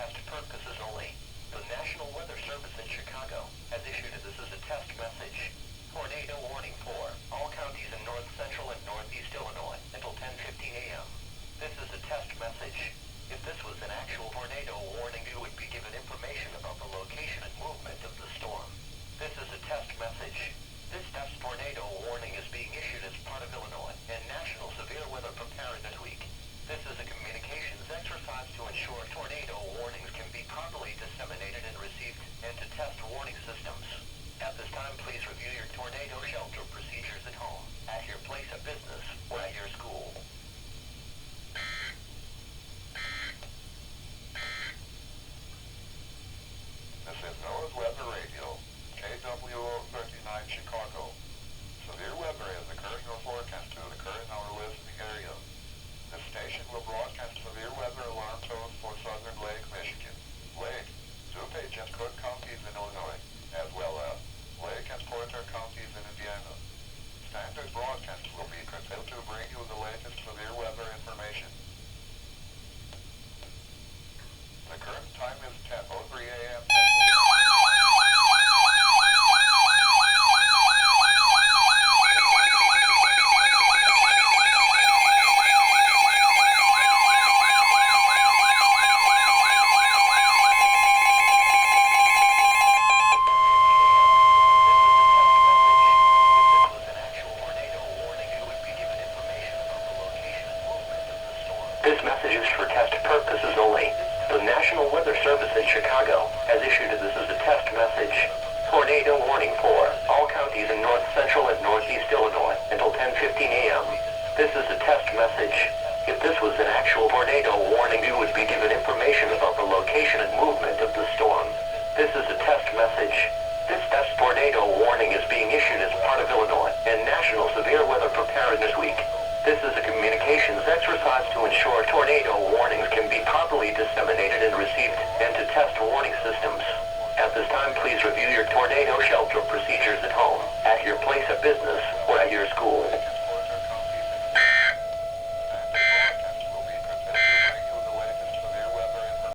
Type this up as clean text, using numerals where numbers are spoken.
test purposes only. The National Weather Service in Chicago has issued this as a test message. Tornado warning for all counties in north central and northeast Illinois until 10:15 a.m. This is a test message. If this was an actual tornado warning, you would be given information about the location and movement of the storm. This is a test message. This test tornado warning is being issued as part of Illinois and National Severe Weather Preparedness Week. This is a communications exercise to ensure tornado warnings can be properly disseminated and received, and to test warning systems. At this time, please review your tornado shelter procedures at home, at your place of business, or at your school. This is NOAA's Weather Radio, KWO 39 Chicago. Severe weather is occurring or forecast to occur in our listening area. This station will broadcast severe weather alarm tones for southern Lake, Michigan, Lake, DuPage and Cook counties in Illinois, as well as Lake and Porter counties in Indiana. Standard broadcasts will be curtailed to bring you the latest severe weather information. The current time is 10:03 a.m. This message is for test purposes only. The National Weather Service in Chicago has issued this as a test message. Tornado warning for all counties in north central and northeast Illinois until 10:15 a.m. This is a test message. If this was an actual tornado warning, you would be given information about the location and movement of the storm. This is a test message. This test tornado warning is being issued as part of Illinois and National Severe Weather Preparedness Week. This is a communications exercise to ensure tornado warnings can be properly disseminated and received, and to test warning systems. At this time, please review your tornado shelter procedures at home, at your place of business, or at your school.